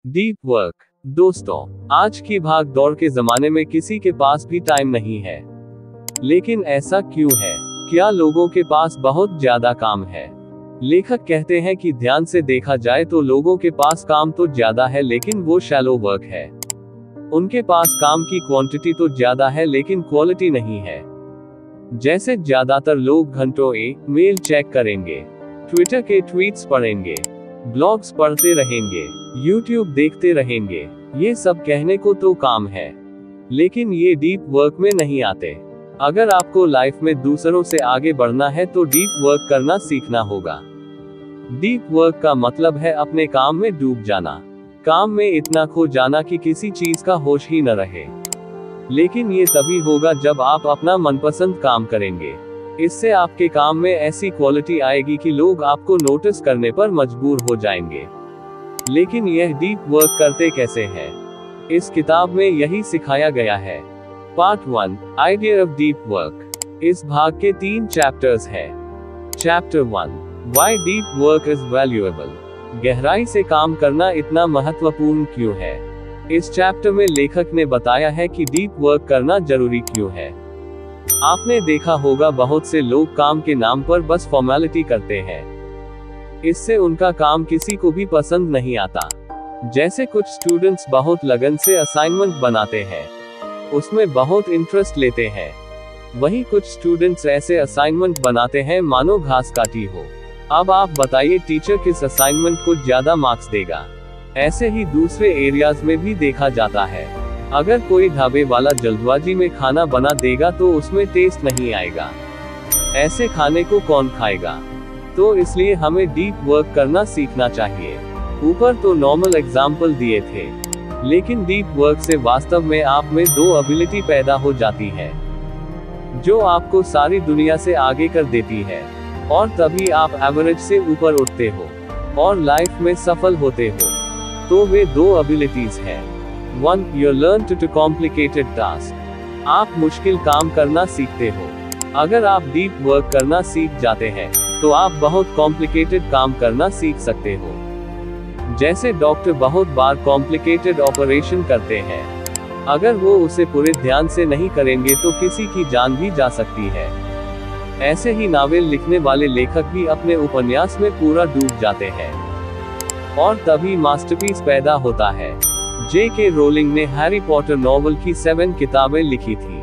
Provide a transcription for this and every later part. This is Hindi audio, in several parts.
Deep work. दोस्तों, आज की भाग दौड़ के जमाने में किसी के पास भी टाइम नहीं है। लेकिन ऐसा क्यों है? क्या लोगों के पास बहुत ज्यादा काम है? लेखक कहते हैं कि ध्यान से देखा जाए तो लोगों के पास काम तो ज्यादा है, लेकिन वो शैलो वर्क है। उनके पास काम की क्वांटिटी तो ज्यादा है, लेकिन क्वालिटी नहीं है। जैसे ज्यादातर लोग घंटों मेल चेक करेंगे, ट्विटर के ट्वीट्स पढ़ेंगे, ब्लॉग्स पढ़ते रहेंगे, यूट्यूब देखते रहेंगे। ये सब कहने को तो काम है, लेकिन ये डीप वर्क में नहीं आते। अगर आपको लाइफ में दूसरों से आगे बढ़ना है तो डीप वर्क करना सीखना होगा। डीप वर्क का मतलब है अपने काम में डूब जाना, काम में इतना खो जाना कि किसी चीज का होश ही न रहे। लेकिन ये तभी होगा जब आप अपना मनपसंद काम करेंगे। इससे आपके काम में ऐसी क्वालिटी आएगी कि लोग आपको नोटिस करने पर मजबूर हो जाएंगे। लेकिन यह डीप वर्क करते कैसे हैं? इस किताब में यही सिखाया गया है। Part 1, idea of deep work. इस भाग के 3 चैप्टर्स हैं। Chapter 1, why deep work is valuable. गहराई से काम करना इतना महत्वपूर्ण क्यों है? इस चैप्टर में लेखक ने बताया है कि डीप वर्क करना जरूरी क्यों है। आपने देखा होगा बहुत से लोग काम के नाम पर बस फॉर्मेलिटी करते हैं। इससे उनका काम किसी को भी पसंद नहीं आता। जैसे कुछ स्टूडेंट्स बहुत लगन से असाइनमेंट बनाते हैं, उसमें बहुत इंटरेस्ट लेते हैं। वहीं कुछ स्टूडेंट्स ऐसे असाइनमेंट बनाते हैं मानो घास काटी हो। अब आप बताइए टीचर किस असाइनमेंट को ज्यादा मार्क्स देगा? ऐसे ही दूसरे एरियाज में भी देखा जाता है। अगर कोई ढाबे वाला जल्दबाजी में खाना बना देगा तो उसमें टेस्ट नहीं आएगा। ऐसे खाने को कौन खाएगा? तो इसलिए हमें डीप वर्क करना सीखना चाहिए। ऊपर तो नॉर्मल एग्जाम्पल दिए थे, लेकिन डीप वर्क से वास्तव में आप में 2 एबिलिटी पैदा हो जाती है, जो आपको सारी दुनिया से आगे कर देती है। और तभी आप एवरेज से ऊपर उठते हो और लाइफ में सफल होते हो। तो वे 2 एबिलिटीज हैं। 1. You learn to complicated task. आप मुश्किल काम करना सीखते हो। अगर आप डीप वर्क करना सीख जाते हैं, तो आप बहुत कॉम्प्लिकेटेड काम करना सीख सकते हो। जैसे डॉक्टर बहुत बार कॉम्प्लिकेटेड ऑपरेशन करते हैं। अगर वो उसे पूरे ध्यान से नहीं करेंगे तो किसी की जान भी जा सकती है। ऐसे ही नावल लिखने वाले लेखक भी अपने उपन्यास में पूरा डूब जाते हैं, और तभी मास्टरपीस पैदा होता है। J.K. रोलिंग ने हैरी पॉटर नॉवल की 7 किताबें लिखी थी।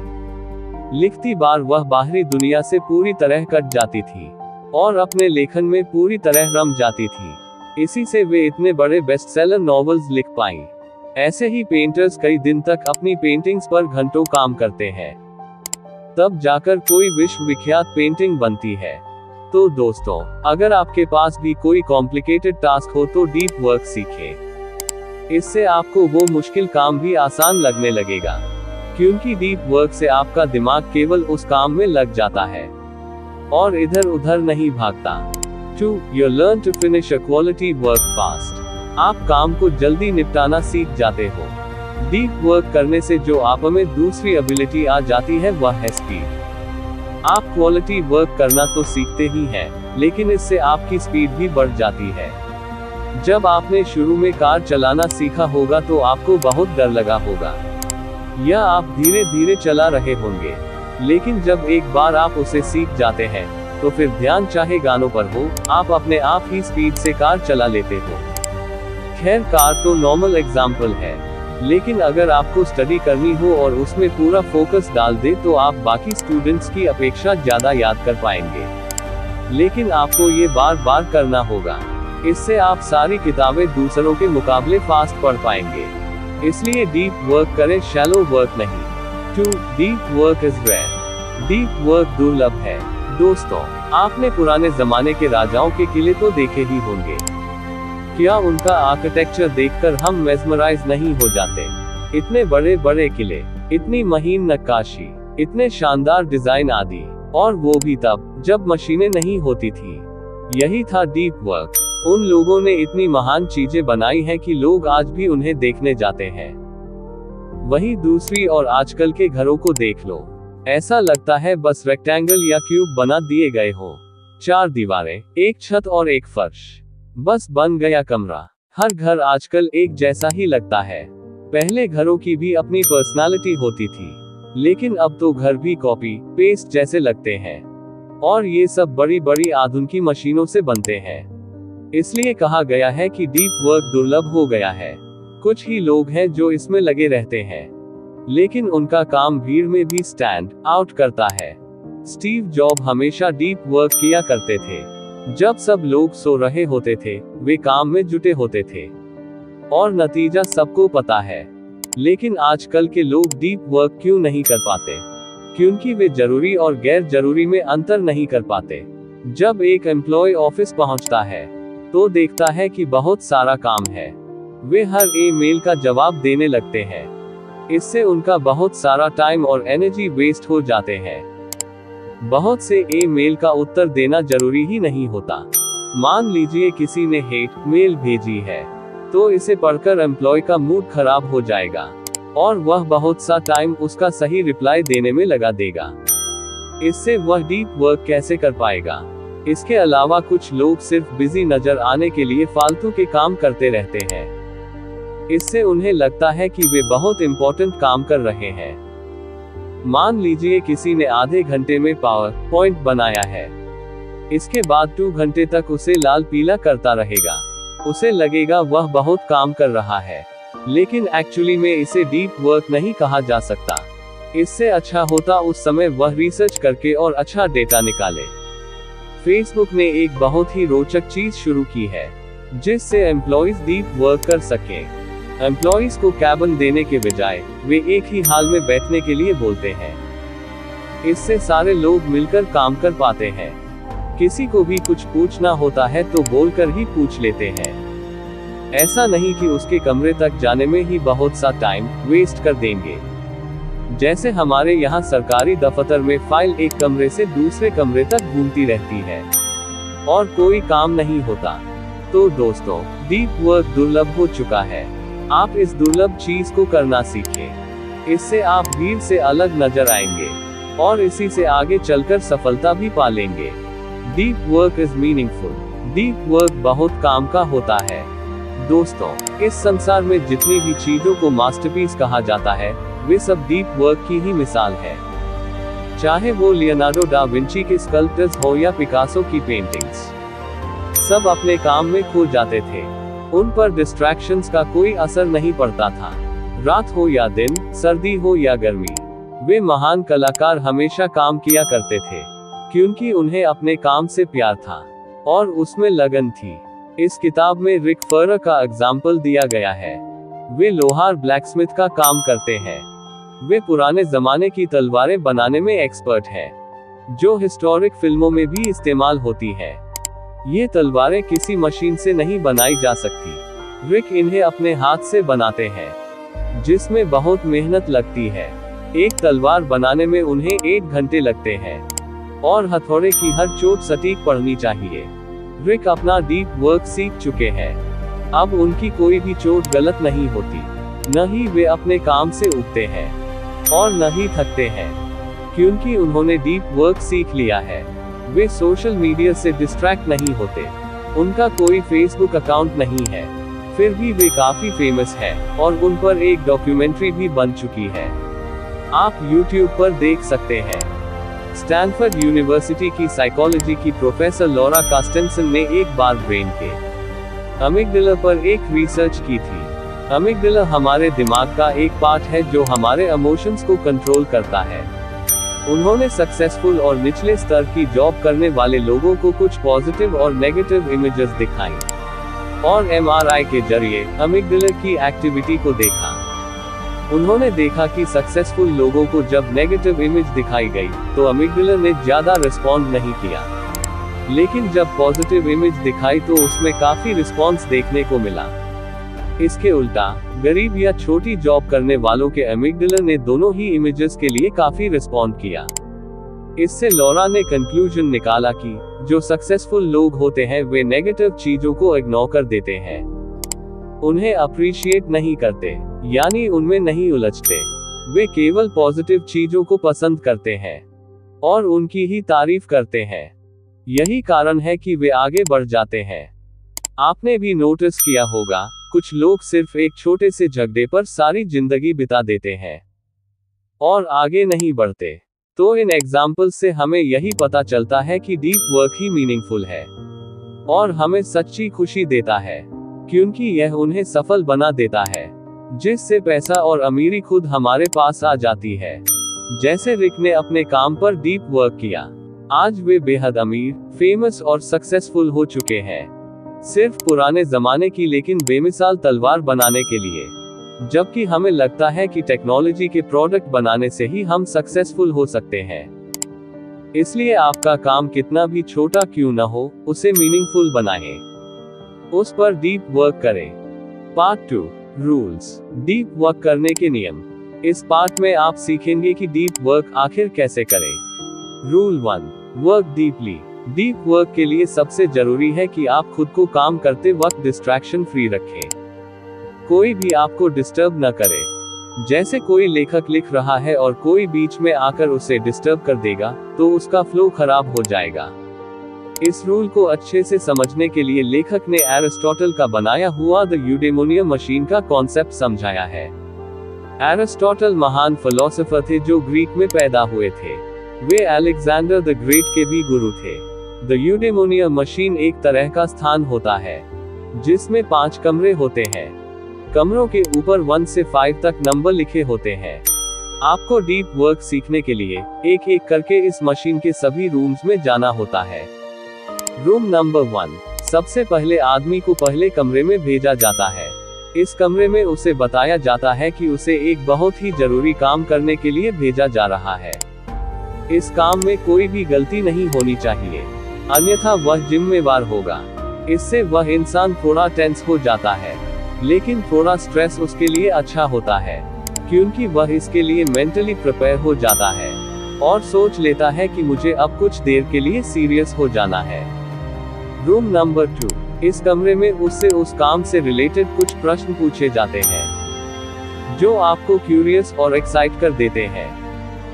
लिखती बार वह बाहरी दुनिया से पूरी तरह कट जाती थी और अपने लेखन में पूरी तरह रम जाती थी। इसी से वे इतने बड़े बेस्टसेलर नॉवेल्स लिख पाईं। ऐसे ही पेंटर्स कई दिन तक अपनी पेंटिंग्स पर घंटों काम करते हैं, तब जाकर कोई विश्वविख्यात पेंटिंग बनती है। तो दोस्तों, अगर आपके पास भी कोई कॉम्प्लिकेटेड टास्क हो तो डीप वर्क सीखें। इससे आपको वो मुश्किल काम भी आसान लगने लगेगा, क्योंकि डीप वर्क से आपका दिमाग केवल उस काम में लग जाता है और इधर उधर नहीं भागता। 2. You learn to finish a quality work fast. आप काम को जल्दी निपटाना सीख जाते हो। डीप वर्क करने से जो आप में दूसरी एबिलिटी आ जाती है वह है स्पीड। आप क्वालिटी वर्क करना तो सीखते ही हैं, लेकिन इससे आपकी स्पीड भी बढ़ जाती है। जब आपने शुरू में कार चलाना सीखा होगा तो आपको बहुत डर लगा होगा, या आप धीरे धीरे चला रहे होंगे। लेकिन जब एक बार आप उसे सीख जाते हैं, तो फिर ध्यान चाहे गानों पर हो, आप अपने आप ही स्पीड से कार चला लेते हो। खैर, कार तो नॉर्मल एग्जाम्पल है, लेकिन अगर आपको स्टडी करनी हो और उसमें पूरा फोकस डाल दे तो आप बाकी स्टूडेंट्स की अपेक्षा ज्यादा याद कर पाएंगे। लेकिन आपको ये बार बार करना होगा। इससे आप सारी किताबें दूसरों के मुकाबले फास्ट पढ़ पाएंगे। इसलिए डीप वर्क करें, शैलो वर्क नहीं। 2. Deep work is rare. Deep work दुर्लभ है। दोस्तों, आपने पुराने जमाने के राजाओं के किले तो देखे ही होंगे। क्या उनका आर्किटेक्चर देखकर हम मेस्मराइज नहीं हो जाते? इतने बड़े बड़े किले, इतनी महीन नक्काशी, इतने शानदार डिजाइन आदि, और वो भी तब जब मशीनें नहीं होती थी। यही था डीप वर्क। उन लोगों ने इतनी महान चीजें बनाई हैं कि लोग आज भी उन्हें देखने जाते हैं। वहीं दूसरी और आजकल के घरों को देख लो, ऐसा लगता है बस रेक्टेंगल या क्यूब बना दिए गए हो। 4 दीवारें, एक छत और एक फर्श, बस बन गया कमरा। हर घर आजकल एक जैसा ही लगता है। पहले घरों की भी अपनी पर्सनालिटी होती थी, लेकिन अब तो घर भी कॉपी पेस्ट जैसे लगते हैं। और ये सब बड़ी बड़ी आधुनिक मशीनों से बनते हैं। इसलिए कहा गया है कि डीप वर्क दुर्लभ हो गया है। कुछ ही लोग हैं जो इसमें लगे रहते हैं, लेकिन उनका काम भीड़ में भी स्टैंड आउट करता है। स्टीव जॉब हमेशा डीप वर्क किया करते थे। जब सब लोग सो रहे होते थे, वे काम में जुटे होते थे, और नतीजा सबको पता है। लेकिन आजकल के लोग डीप वर्क क्यों नहीं कर पाते? क्योंकि वे जरूरी और गैर जरूरी में अंतर नहीं कर पाते। जब एक एम्प्लॉय ऑफिस पहुंचता है, तो देखता है कि बहुत सारा काम है। वे हर ईमेल का जवाब देने लगते हैं। इससे उनका बहुत सारा टाइम और एनर्जी वेस्ट हो जाते हैं। बहुत से ईमेल का उत्तर देना जरूरी ही नहीं होता। मान लीजिए किसी ने हेट मेल भेजी है, तो इसे पढ़कर एम्प्लॉय का मूड खराब हो जाएगा, और वह बहुत सा टाइम उसका सही रिप्लाई देने में लगा देगा। इससे वह डीप वर्क कैसे कर पाएगा? इसके अलावा कुछ लोग सिर्फ बिजी नजर आने के लिए फालतू के काम करते रहते हैं। इससे उन्हें लगता है कि वे बहुत इंपॉर्टेंट काम कर रहे हैं। मान लीजिए किसी ने आधे घंटे में पावर पॉइंट बनाया है। इसके बाद 2 घंटे तक उसे लाल पीला करता रहेगा। उसे लगेगा वह बहुत काम कर रहा है, लेकिन एक्चुअली में इसे डीप वर्क नहीं कहा जा सकता। इससे अच्छा होता उस समय वह रिसर्च करके और अच्छा डेटा निकाले। फेसबुक ने एक बहुत ही रोचक चीज शुरू की है, जिससे एम्प्लॉइज डीप वर्क कर सकें। एम्प्लॉइज को कैबिन देने के बजाय वे एक ही हाल में बैठने के लिए बोलते हैं। इससे सारे लोग मिलकर काम कर पाते हैं। किसी को भी कुछ पूछना होता है तो बोलकर ही पूछ लेते हैं। ऐसा नहीं कि उसके कमरे तक जाने में ही बहुत सा टाइम वेस्ट कर देंगे। जैसे हमारे यहाँ सरकारी दफ्तर में फाइल एक कमरे से दूसरे कमरे तक घूमती रहती है, और कोई काम नहीं होता। तो दोस्तों, डीप वर्क दुर्लभ हो चुका है। आप इस दुर्लभ चीज को करना सीखें। इससे आप भीड़ से अलग नजर आएंगे, और इसी से आगे चलकर सफलता भी पा लेंगे। Deep work is meaningful. Deep work बहुत काम का होता है। दोस्तों, इस संसार में जितनी भी चीजों को मास्टरपीस कहा जाता है, वे सब डीप वर्क की ही मिसाल है। चाहे वो लियोनार्डो डा विंची के स्कल्पचर्स हो या पिकासो की पेंटिंग्स, सब अपने काम में खो जाते थे। उन पर डिस्ट्रैक्शंस का कोई असर नहीं पड़ता था। रात हो या दिन, सर्दी हो या गर्मी, वे महान कलाकार हमेशा काम किया करते थे, क्योंकि उन्हें अपने काम से प्यार था और उसमें लगन थी। इस किताब में रिक फरर का एग्जाम्पल दिया गया है। वे लोहार ब्लैकस्मिथ का काम करते हैं। वे पुराने जमाने की तलवारें बनाने में एक्सपर्ट हैं, जो हिस्टोरिक फिल्मों में भी इस्तेमाल होती हैं। ये तलवारें किसी मशीन से नहीं बनाई जा सकती। रिक इन्हें अपने हाथ से बनाते हैं, जिसमें बहुत मेहनत लगती है। एक तलवार बनाने में उन्हें 1 घंटे लगते हैं, और हथौड़े की हर चोट सटीक पड़नी चाहिए। रिक अपना डीप वर्क सीख चुके हैं। अब उनकी कोई भी चोट गलत नहीं होती। न ही वे अपने काम से उबते हैं, और न ही थकते हैं, क्योंकि उन्होंने डीप वर्क सीख लिया है। वे सोशल मीडिया से डिस्ट्रैक्ट नहीं होते। उनका कोई फेसबुक अकाउंट नहीं है, फिर भी वे काफी फेमस हैं, और उन पर एक डॉक्यूमेंट्री भी बन चुकी है। आप YouTube पर देख सकते हैं। स्टैनफोर्ड यूनिवर्सिटी की साइकोलॉजी की प्रोफेसर लॉरा कास्टेंसन ने एक बार ब्रेन के अमिगडाला पर एक रिसर्च की थी। अमिगडाला हमारे दिमाग का एक पार्ट है जो हमारे इमोशंस को कंट्रोल करता है। उन्होंने सक्सेसफुल और निचले स्तर की जॉब करने वाले लोगों को कुछ पॉजिटिव और नेगेटिव इमेजेस दिखाई, और MRI के जरिए अमिगडाला की एक्टिविटी को देखा। उन्होंने देखा कि सक्सेसफुल लोगों को जब नेगेटिव इमेज दिखाई गई, तो अमिगडाला ने ज्यादा रिस्पॉन्ड नहीं किया। लेकिन जब पॉजिटिव इमेज दिखाई तो उसमें काफी रिस्पॉन्स देखने को मिला। इसके उल्टा, गरीब या छोटी जॉब करने वालों के अमिगडाला ने दोनों ही इमेजेस के लिए काफी रिस्पॉन्ड किया। इससे लॉरा ने कंक्लूजन निकाला कि जो सक्सेसफुल लोग होते हैं वे नेगेटिव चीजों को इग्नोर कर देते हैं, उन्हें अप्रिशिएट नहीं करते, यानी उनमें नहीं उलझते। वे केवल पॉजिटिव चीजों को पसंद करते हैं और उनकी ही तारीफ करते हैं। यही कारण है कि वे आगे बढ़ जाते हैं। आपने भी नोटिस किया होगा, कुछ लोग सिर्फ एक छोटे से झगड़े पर सारी जिंदगी बिता देते हैं और आगे नहीं बढ़ते। तो इन एग्जाम्पल से हमें यही पता चलता है कि डीप वर्क ही मीनिंगफुल है और हमें सच्ची खुशी देता है, क्योंकि यह उन्हें सफल बना देता है, जिससे पैसा और अमीरी खुद हमारे पास आ जाती है। जैसे रिक ने अपने काम पर डीप वर्क किया, आज वे बेहद अमीर, फेमस और सक्सेसफुल हो चुके हैं, सिर्फ पुराने जमाने की लेकिन बेमिसाल तलवार बनाने के लिए। जबकि हमें लगता है कि टेक्नोलॉजी के प्रोडक्ट बनाने से ही हम सक्सेसफुल हो सकते हैं। इसलिए आपका काम कितना भी छोटा क्यों न हो, उसे मीनिंगफुल बनाएं, उस पर डीप वर्क करें। पार्ट 2, रूल्स, डीप वर्क करने के नियम। इस पार्ट में आप सीखेंगे कि डीप वर्क आखिर कैसे करें। Rule 1, work deeply. Deep work के लिए सबसे जरूरी है कि आप खुद को काम करते वक्त डिस्ट्रैक्शन फ्री रखें। कोई भी आपको डिस्टर्ब न करे। जैसे कोई लेखक लिख रहा है और कोई बीच में आकर उसे डिस्टर्ब कर देगा, तो उसका फ्लो खराब हो जाएगा। इस रूल को अच्छे से समझने के लिए लेखक ने एरिस्टोटल का बनाया हुआ द यूडेमोनिया मशीन का कॉन्सेप्ट समझाया है। एरिस्टोटल महान फिलोसोफर थे जो ग्रीक में पैदा हुए थे। वे अलेक्जेंडर द ग्रेट के भी गुरु थे। द यूडेमोनिया मशीन एक तरह का स्थान होता है जिसमें 5 कमरे होते हैं। कमरों के ऊपर 1 से 5 तक नंबर लिखे होते हैं। आपको डीप वर्क सीखने के लिए एक एक करके इस मशीन के सभी रूम्स में जाना होता है। रूम नंबर 1, सबसे पहले आदमी को पहले कमरे में भेजा जाता है। इस कमरे में उसे बताया जाता है कि उसे एक बहुत ही जरूरी काम करने के लिए भेजा जा रहा है। इस काम में कोई भी गलती नहीं होनी चाहिए, अन्यथा वह जिम्मेवार होगा। इससे वह इंसान थोड़ा टेंस हो जाता है, लेकिन थोड़ा स्ट्रेस उसके लिए अच्छा होता है, क्योंकि वह इसके लिए मेंटली प्रिपेयर हो जाता है और सोच लेता है कि मुझे अब कुछ देर के लिए सीरियस हो जाना है। रूम नंबर 2, इस कमरे में उससे उस काम से रिलेटेड कुछ प्रश्न पूछे जाते हैं जो आपको क्यूरियस और एक्साइट कर देते हैं,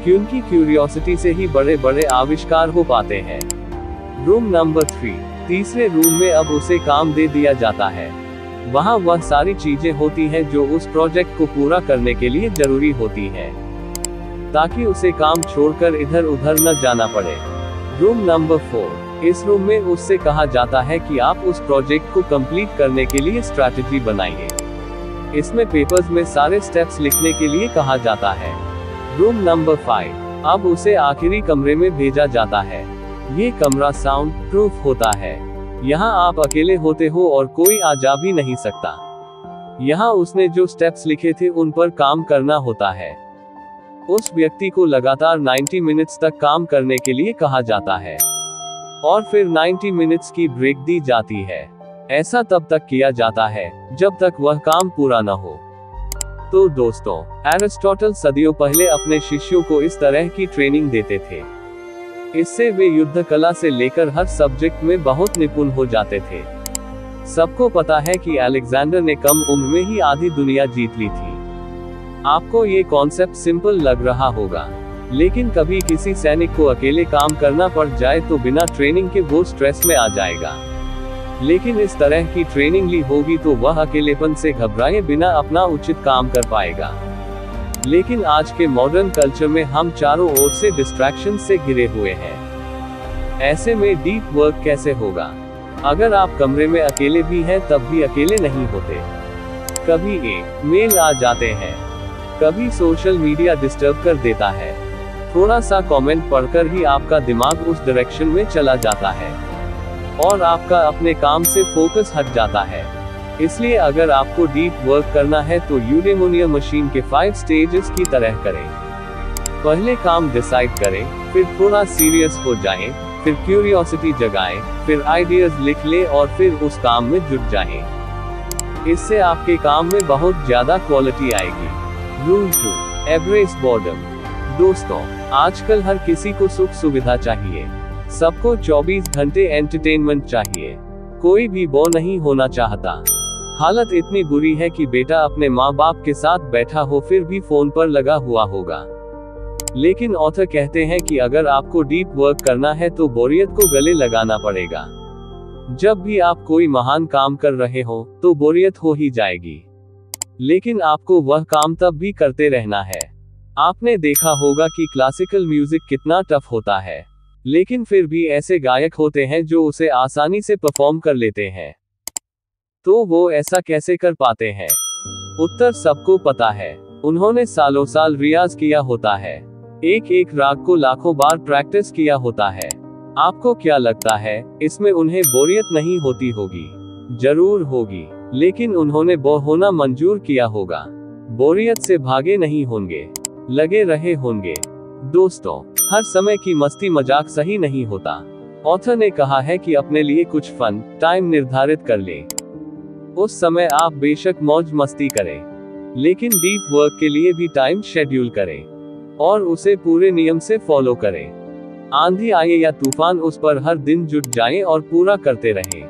क्योंकि क्यूरियोसिटी से ही बड़े बड़े आविष्कार हो पाते हैं। रूम नंबर 3, तीसरे रूम में अब उसे काम दे दिया जाता है। वहाँ वह सारी चीजें होती हैं जो उस प्रोजेक्ट को पूरा करने के लिए जरूरी होती हैं, ताकि उसे काम छोड़कर इधर उधर न जाना पड़े। रूम नंबर 4, इस रूम में उससे कहा जाता है कि आप उस प्रोजेक्ट को कंप्लीट करने के लिए स्ट्रैटेजी बनाइए। इसमें पेपर्स में सारे स्टेप्स लिखने के लिए कहा जाता है। रूम नंबर 5, अब उसे आखिरी कमरे में भेजा जाता है। ये कमरा साउंड प्रूफ होता है। यहाँ आप अकेले होते हो और कोई आ जा भी नहीं सकता। यहाँ उसने जो स्टेप्स लिखे थे उन पर काम करना होता है। उस व्यक्ति को लगातार 90 मिनट्स तक काम करने के लिए कहा जाता है और फिर 90 मिनट्स की ब्रेक दी जाती है। ऐसा तब तक किया जाता है जब तक वह काम पूरा न हो। तो दोस्तों, एरिस्टोटल सदियों पहले अपने शिष्यों को इस तरह की ट्रेनिंग देते थे। इससे वे युद्ध कला से लेकर हर सब्जेक्ट में बहुत निपुण हो जाते थे। सबको पता है कि अलेक्जेंडर ने कम उम्र में ही आधी दुनिया जीत ली थी। आपको ये कॉन्सेप्ट सिंपल लग रहा होगा, लेकिन कभी किसी सैनिक को अकेले काम करना पड़ जाए तो बिना ट्रेनिंग के वो स्ट्रेस में आ जाएगा। लेकिन इस तरह की ट्रेनिंग ली होगी तो वह अकेलेपन से घबराए बिना अपना उचित काम कर पाएगा। लेकिन आज के मॉडर्न कल्चर में हम चारों ओर से डिस्ट्रैक्शन से घिरे हुए हैं। ऐसे में डीप वर्क कैसे होगा? अगर आप कमरे में अकेले भी हैं तब भी अकेले नहीं होते। कभी एक मेल आ जाते हैं, कभी सोशल मीडिया डिस्टर्ब कर देता है, थोड़ा सा कमेंट पढ़कर ही आपका दिमाग उस डायरेक्शन में चला जाता है और आपका अपने काम से फोकस हट जाता है। इसलिए अगर आपको डीप वर्क करना है तो यूडेमोनिया मशीन के 5 स्टेजेस की तरह करें। पहले काम डिसाइड करें, फिर थोड़ा सीरियस हो जाएं, फिर क्यूरियोसिटी जगाएं, फिर आइडियाज लिख लें और फिर उस काम में जुट जाएं। इससे आपके काम में बहुत ज्यादा क्वालिटी आएगी। Rule 2, embrace boredom. दोस्तों, आजकल हर किसी को सुख सुविधा चाहिए। सबको 24 घंटे एंटरटेनमेंट चाहिए। कोई भी बोर नहीं होना चाहता। हालत इतनी बुरी है कि बेटा अपने माँ बाप के साथ बैठा हो फिर भी फोन पर लगा हुआ होगा। लेकिन ऑथर कहते हैं कि अगर आपको डीप वर्क करना है तो बोरियत को गले लगाना पड़ेगा। जब भी आप कोई महान काम कर रहे हो तो बोरियत हो ही जाएगी, लेकिन आपको वह काम तब भी करते रहना है। आपने देखा होगा कि क्लासिकल म्यूजिक कितना टफ होता है, लेकिन फिर भी ऐसे गायक होते हैं जो उसे आसानी से परफॉर्म कर लेते हैं। तो वो ऐसा कैसे कर पाते हैं? उत्तर सबको पता है, उन्होंने सालों साल रियाज किया होता है, एक एक राग को लाखों बार प्रैक्टिस किया होता है। आपको क्या लगता है, इसमें उन्हें बोरियत नहीं होती होगी? जरूर होगी, लेकिन उन्होंने वो होना मंजूर किया होगा। बोरियत से भागे नहीं होंगे, लगे रहे होंगे। दोस्तों, हर समय की मस्ती मजाक सही नहीं होता। ऑथर ने कहा है कि अपने लिए कुछ फन टाइम निर्धारित कर ले। उस समय आप बेशक मौज मस्ती करें, लेकिन डीप वर्क के लिए भी टाइम शेड्यूल करें और उसे पूरे नियम से फॉलो करें। आंधी आए या तूफान, उस पर हर दिन जुट जाएं और पूरा करते रहें।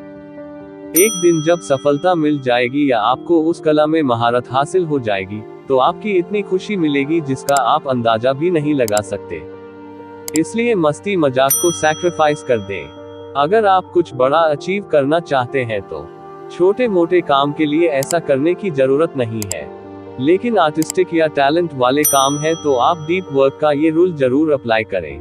एक दिन जब सफलता मिल जाएगी या आपको उस कला में महारत हासिल हो जाएगी, तो आपकी इतनी खुशी मिलेगी जिसका आप अंदाजा भी नहीं लगा सकते। इसलिए मस्ती मजाक को सैक्रिफाइस कर दें। अगर आप कुछ बड़ा अचीव करना चाहते हैं तो छोटे मोटे काम के लिए ऐसा करने की जरूरत नहीं है, लेकिन आर्टिस्टिक या टैलेंट वाले काम है तो आप डीप वर्क का ये रूल जरूर अप्लाई करें।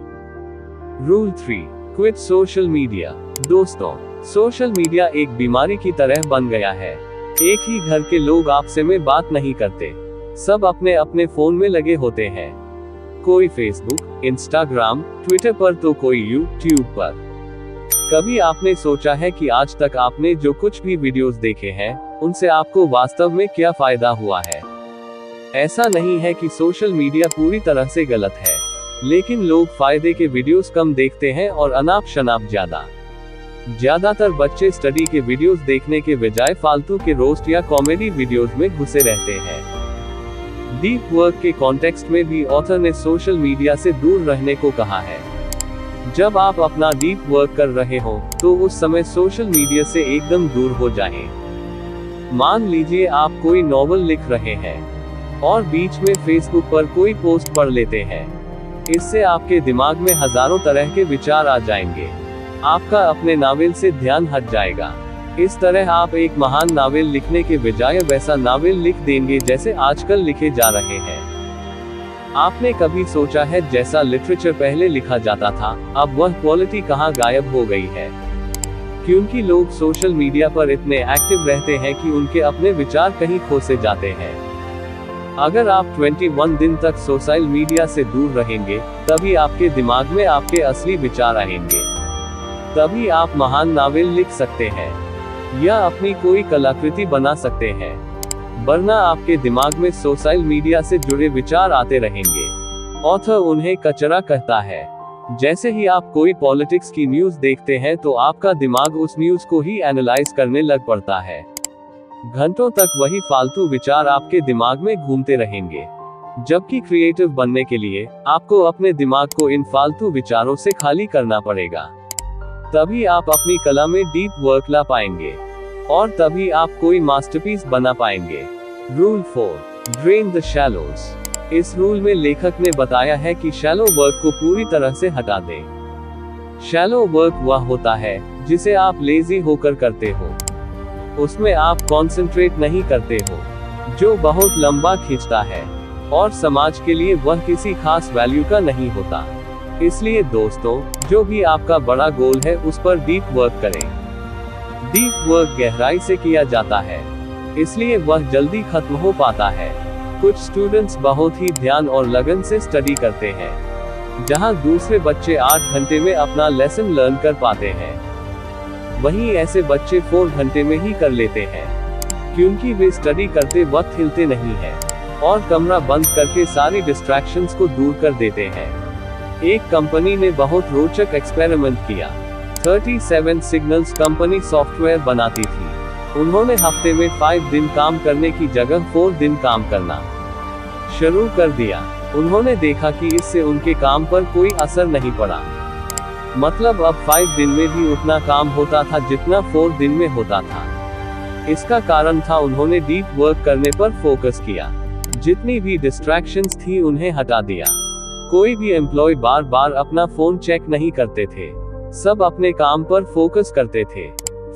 Rule 3, quit social media. दोस्तों, सोशल मीडिया एक बीमारी की तरह बन गया है। एक ही घर के लोग आपसे में बात नहीं करते, सब अपने अपने फोन में लगे होते हैं। कोई फेसबुक, इंस्टाग्राम, ट्विटर पर तो कोई यूट्यूब पर। कभी आपने सोचा है कि आज तक आपने जो कुछ भी वीडियोस देखे हैं, उनसे आपको वास्तव में क्या फायदा हुआ है? ऐसा नहीं है कि सोशल मीडिया पूरी तरह से गलत है, लेकिन लोग फायदे के वीडियोस कम देखते हैं और अनाप शनाप ज्यादातर बच्चे स्टडी के वीडियोस देखने के बजाय फालतू के रोस्ट या कॉमेडी वीडियोस में घुसे रहते हैं। डीप वर्क के कॉन्टेक्स्ट में भी ऑथर ने सोशल मीडिया से दूर रहने को कहा है। जब आप अपना डीप वर्क कर रहे हो, तो उस समय सोशल मीडिया से एकदम दूर हो जाएं। मान लीजिए आप कोई नॉवल लिख रहे हैं और बीच में फेसबुक पर कोई पोस्ट पढ़ लेते हैं। इससे आपके दिमाग में हजारों तरह के विचार आ जाएंगे, आपका अपने नावल से ध्यान हट जाएगा। इस तरह आप एक महान नावल लिखने के बजाय वैसा नावल लिख देंगे जैसे आजकल लिखे जा रहे हैं। आपने कभी सोचा है जैसा लिटरेचर पहले लिखा जाता था, अब वह क्वालिटी कहाँ गायब हो गई है? क्योंकि लोग सोशल मीडिया पर इतने एक्टिव रहते हैं कि उनके अपने विचार कहीं खो से जाते हैं। अगर आप 21 दिन तक सोशल मीडिया से दूर रहेंगे, तभी आपके दिमाग में आपके असली विचार आएंगे। तभी आप महान नावल लिख सकते हैं या अपनी कोई कलाकृति बना सकते हैं, वरना आपके दिमाग में सोशल मीडिया से जुड़े विचार आते रहेंगे। ऑथर उन्हें कचरा कहता है। जैसे ही आप कोई पॉलिटिक्स की न्यूज़ देखते हैं तो आपका दिमाग उस न्यूज़ को ही एनालाइज करने लग पड़ता है। घंटों तक वही फालतू विचार आपके दिमाग में घूमते रहेंगे, जबकि क्रिएटिव बनने के लिए आपको अपने दिमाग को इन फालतू विचारों से खाली करना पड़ेगा। तभी आप अपनी कला में डीप वर्क ला पाएंगे और तभी आप कोई मास्टरपीस बना पाएंगे। Rule 4, drain the shallows. इस रूल में लेखक ने बताया है कि शैलो वर्क को पूरी तरह से हटा दें। शैलो वर्क वह होता है जिसे आप लेजी होकर करते हो। उसमें आप कंसंट्रेट नहीं करते हो, जो बहुत लंबा खींचता है और समाज के लिए वह किसी खास वैल्यू का नहीं होता। इसलिए दोस्तों, जो भी आपका बड़ा गोल है उस पर डीप वर्क करें। डीप वर्क गहराई से किया जाता है, इसलिए वह जल्दी खत्म हो पाता है। कुछ स्टूडेंट्स बहुत ही ध्यान और लगन से स्टडी करते हैं, जहां दूसरे बच्चे 8 घंटे में अपना लेसन लर्न कर पाते हैं। वहीं ऐसे बच्चे 4 घंटे में ही कर लेते हैं, क्योंकि वे स्टडी करते वक्त हिलते नहीं हैं और कमरा बंद करके सारी डिस्ट्रैक्शंस को दूर कर देते हैं। एक कंपनी ने बहुत रोचक एक्सपेरिमेंट किया। 37 सिग्नल्स कंपनी सॉफ्टवेयर बनाती थी। उन्होंने हफ्ते में 5 दिन काम करने की जगह 4 दिन काम करना शुरू कर दिया। उन्होंने देखा कि इससे उनके काम पर कोई असर नहीं पड़ा। मतलब अब 5 दिन में भी उतना काम होता था जितना 4 दिन में होता था। इसका कारण था उन्होंने डीप वर्क करने पर फोकस किया। जितनी भी डिस्ट्रैक्शंस थी उन्हें हटा दिया। कोई भी एम्प्लॉय बार बार अपना फोन चेक नहीं करते थे, सब अपने काम पर फोकस करते थे।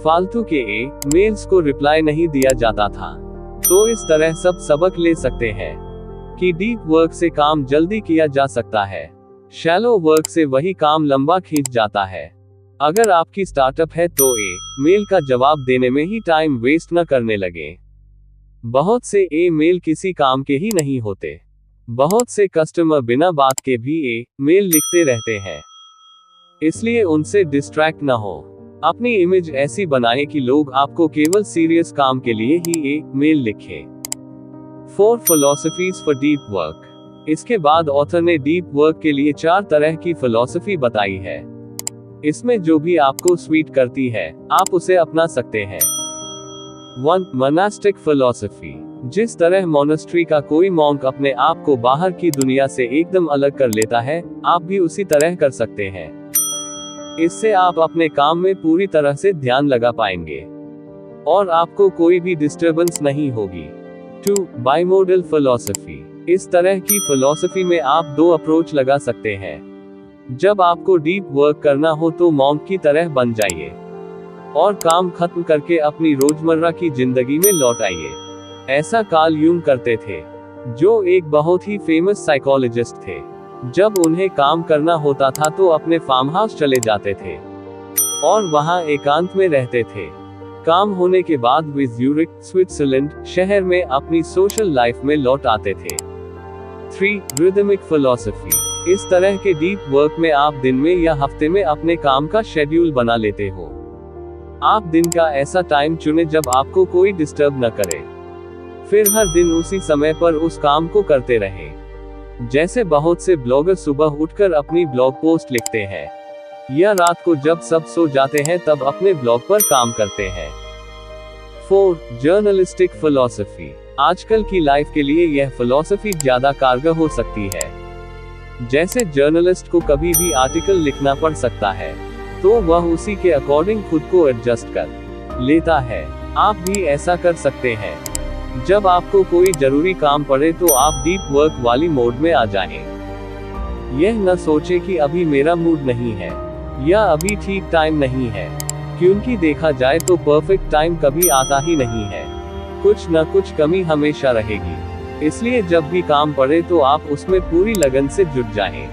फालतू के मेल्स को रिप्लाई नहीं दिया जाता था। तो इस तरह सब सबक ले सकते हैं कि डीप वर्क से काम जल्दी किया जा सकता है, शैलो वर्क से वही काम लंबा खींच जाता है। अगर आपकी स्टार्टअप है तो मेल का जवाब देने में ही टाइम वेस्ट न करने लगे। बहुत से मेल किसी काम के ही नहीं होते। बहुत से कस्टमर बिना बात के भी मेल लिखते रहते हैं, इसलिए उनसे डिस्ट्रैक्ट न हो। अपनी इमेज ऐसी बनाएं कि लोग आपको केवल सीरियस काम के लिए ही मेल लिखें। 4 फिलॉसफीज फॉर डीप वर्क। इसके बाद ऑथर ने डीप वर्क के लिए 4 तरह की फिलॉसफी बताई है। इसमें जो भी आपको स्वीट करती है आप उसे अपना सकते हैं। 1. Monastic philosophy. जिस तरह मोनेस्ट्री का कोई मॉन्क अपने आप को बाहर की दुनिया से एकदम अलग कर लेता है, आप भी उसी तरह कर सकते हैं। इससे आप अपने काम में पूरी तरह से ध्यान लगा पाएंगे और आपको कोई भी डिस्टर्बेंस नहीं होगी। 2. बाइमोडल फिलॉसफी। इस तरह की फिलॉसफी में आप 2 अप्रोच लगा सकते हैं। जब आपको डीप वर्क करना हो तो मॉन्क की तरह बन जाइए और काम खत्म करके अपनी रोजमर्रा की जिंदगी में लौट आइए। ऐसा कार्ल यूंग करते थे, जो एक बहुत ही फेमस साइकोलॉजिस्ट थे। जब उन्हें काम करना होता था तो अपने फार्म हाउस चले जाते थे और वहां एकांत में रहते थे। काम होने के बाद वे ज्यूरिख, स्विट्जरलैंड शहर में अपनी सोशल लाइफ में लौट आते थे। 3. Rhythmic philosophy. इस तरह के डीप वर्क में आप दिन में या हफ्ते में अपने काम का शेड्यूल बना लेते हो। आप दिन का ऐसा टाइम चुने जब आपको कोई डिस्टर्ब न करे, फिर हर दिन उसी समय पर उस काम को करते रहें। जैसे बहुत से ब्लॉगर सुबह उठकर अपनी ब्लॉग पोस्ट लिखते हैं या रात को जब सब सो जाते हैं तब अपने ब्लॉग पर काम करते हैं। 4. Journalistic philosophy. आजकल की लाइफ के लिए यह फिलॉसफी ज्यादा कारगर हो सकती है। जैसे जर्नलिस्ट को कभी भी आर्टिकल लिखना पड़ सकता है, तो वह उसी के अकॉर्डिंग खुद को एडजस्ट कर लेता है। आप भी ऐसा कर सकते हैं। जब आपको कोई जरूरी काम पड़े तो आप डीप वर्क वाली मोड में आ जाएं। यह न सोचें कि अभी मेरा मूड नहीं है या अभी ठीक टाइम नहीं है, क्योंकि देखा जाए तो परफेक्ट टाइम कभी आता ही नहीं है। कुछ न कुछ कमी हमेशा रहेगी, इसलिए जब भी काम पड़े तो आप उसमें पूरी लगन से जुट जाएं।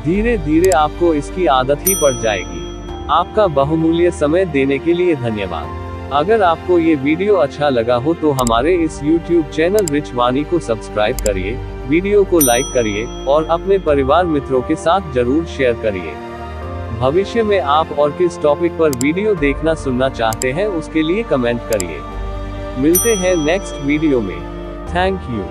धीरे धीरे आपको इसकी आदत ही पड़ जाएगी। आपका बहुमूल्य समय देने के लिए धन्यवाद। अगर आपको ये वीडियो अच्छा लगा हो तो हमारे इस YouTube चैनल रिच वाणी को सब्सक्राइब करिए, वीडियो को लाइक करिए और अपने परिवार मित्रों के साथ जरूर शेयर करिए। भविष्य में आप और किस टॉपिक पर वीडियो देखना सुनना चाहते हैं उसके लिए कमेंट करिए। मिलते हैं नेक्स्ट वीडियो में। Thank you.